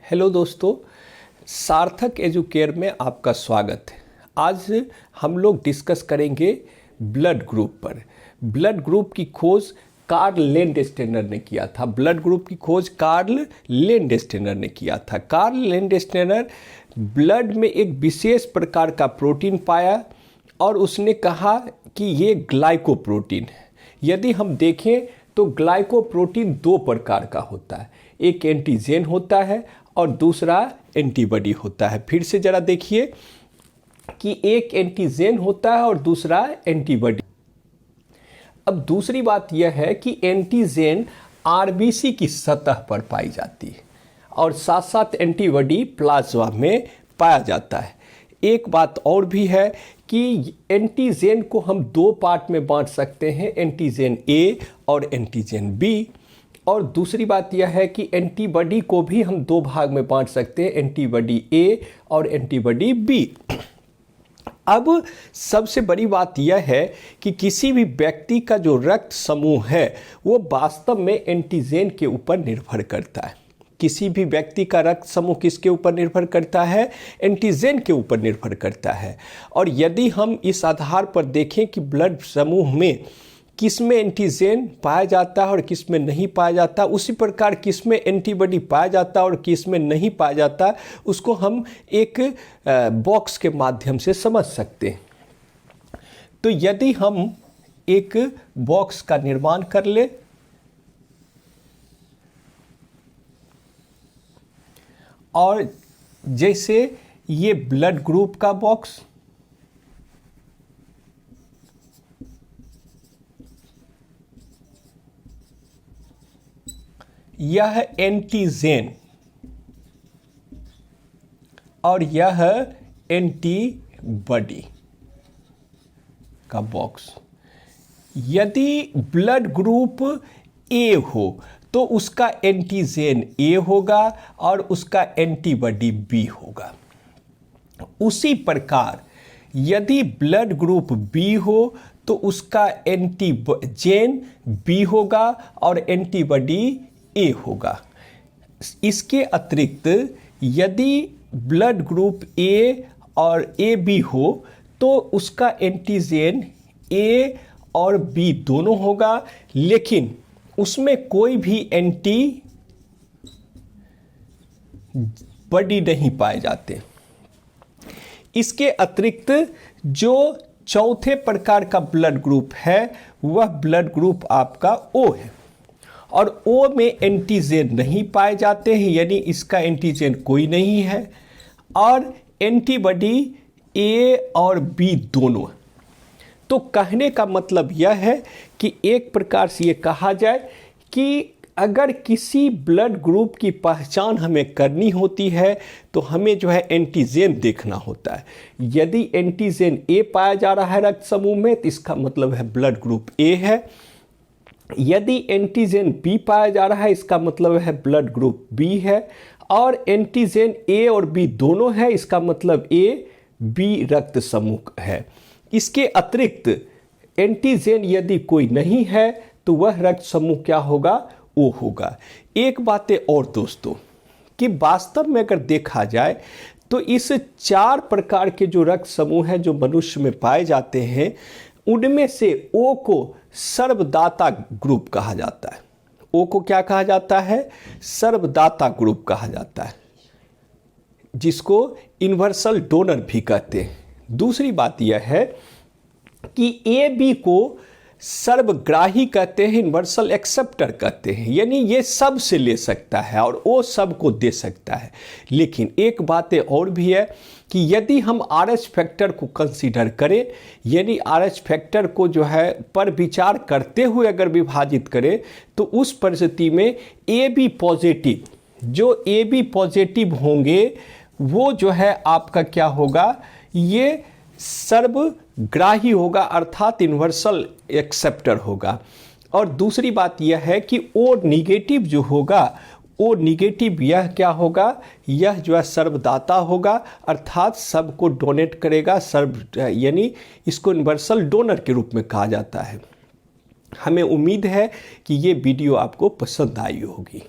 Hello दोस्तों, सार्थक educare में आपका स्वागत है। आज हम लोग डिस्कस करेंगे ब्लड ग्रुप पर। ब्लड ग्रुप की खोज कार्ल लैंडस्टेनर ने किया था। ब्लड ग्रुप की खोज कार्ल लैंडस्टेनर ने किया था। कार्ल लैंडस्टेनर ब्लड में एक विशेष प्रकार का प्रोटीन पाया और उसने कहा कि ये ग्लाइकोप्रोटीन है। यदि हम देखें तो ग्लाइकोप्रोटीन दो प्रकार का होता है, एक एंटीजन होता है और दूसरा एंटीबॉडी होता है। फिर से जरा देखिए कि एक एंटीजन होता है और दूसरा एंटीबॉडी। अब दूसरी बात यह है कि एंटीजन आरबीसी की सतह पर पाई जाती है और साथ साथ एंटीबॉडी प्लाज्मा में पाया जाता है। एक बात और भी है कि एंटीजन को हम दो पार्ट में बांट सकते हैं, एंटीजन ए और एंटीजन बी। और दूसरी बात यह है कि एंटीबॉडी को भी हम दो भाग में बांट सकते हैं, एंटीबॉडी ए और एंटीबॉडी बी। अब सबसे बड़ी बात यह है कि किसी भी व्यक्ति का जो रक्त समूह है वो वास्तव में एंटीजन के ऊपर निर्भर करता है। किसी भी व्यक्ति का रक्त समूह किसके ऊपर निर्भर करता है? एंटीजन के ऊपर निर्भर करता है। और यदि हम इस आधार पर देखें कि ब्लड समूह में किस में एंटीजन पाया जाता है और किस में नहीं पाया जाता, उसी प्रकार किस में एंटीबॉडी पाया जाता है और किस में नहीं पाया जाता, उसको हम एक बॉक्स के माध्यम से समझ सकते हैं। तो यदि हम एक बॉक्स का निर्माण कर ले और जैसे ये ब्लड ग्रुप का बॉक्स, यह एंटीजन और यह एंटीबॉडी का बॉक्स। यदि ब्लड ग्रुप ए हो तो उसका एंटीजन ए होगा और उसका एंटीबॉडी बी होगा। उसी प्रकार यदि ब्लड ग्रुप बी हो तो उसका एंटीजन बी होगा और एंटीबॉडी ए होगा। इसके अतिरिक्त यदि ब्लड ग्रुप ए और ए बी हो तो उसका एंटीजन ए और बी दोनों होगा, लेकिन उसमें कोई भी एंटीबॉडी नहीं पाए जाते। इसके अतिरिक्त जो चौथे प्रकार का ब्लड ग्रुप है वह ब्लड ग्रुप आपका ओ है और ओ में एंटीजन नहीं पाए जाते हैं, यानी इसका एंटीजन कोई नहीं है और एंटीबॉडी ए और बी दोनों। तो कहने का मतलब यह है कि एक प्रकार से ये कहा जाए कि अगर किसी ब्लड ग्रुप की पहचान हमें करनी होती है तो हमें जो है एंटीजन देखना होता है। यदि एंटीजन ए पाया जा रहा है रक्त समूह में तो इसका मतलब है ब्लड ग्रुप ए है। यदि एंटीजन बी पाया जा रहा है इसका मतलब है ब्लड ग्रुप बी है। और एंटीजन ए और बी दोनों है, इसका मतलब ए बी रक्त समूह है। इसके अतिरिक्त एंटीजन यदि कोई नहीं है तो वह रक्त समूह क्या होगा? ओ होगा। एक बात है और दोस्तों कि वास्तव में अगर देखा जाए तो इस चार प्रकार के जो रक्त समूह हैं जो मनुष्य में पाए जाते हैं उनमें से ओ को सर्वदाता ग्रुप कहा जाता है। ओ को क्या कहा जाता है? सर्वदाता ग्रुप कहा जाता है, जिसको यूनिवर्सल डोनर भी कहते हैं। दूसरी बात यह है कि ए बी को सर्वग्राही कहते हैं, यूनिवर्सल एक्सेप्टर कहते हैं, यानी ये सब से ले सकता है और वो सब को दे सकता है। लेकिन एक बात और भी है कि यदि हम RH फैक्टर को कंसीडर करें, यानी RH फैक्टर को जो है पर विचार करते हुए अगर विभाजित करें तो उस परिस्थिति में ए बी पॉजिटिव, जो ए बी पॉजिटिव होंगे वो जो है आपका क्या होगा? ये सर्वग्राही होगा, अर्थात यूनिवर्सल एक्सेप्टर होगा। और दूसरी बात यह है कि ओ निगेटिव जो होगा, ओ निगेटिव यह क्या होगा? यह जो है सर्वदाता होगा, अर्थात सबको डोनेट करेगा, यानी इसको यूनिवर्सल डोनर के रूप में कहा जाता है। हमें उम्मीद है कि ये वीडियो आपको पसंद आई होगी।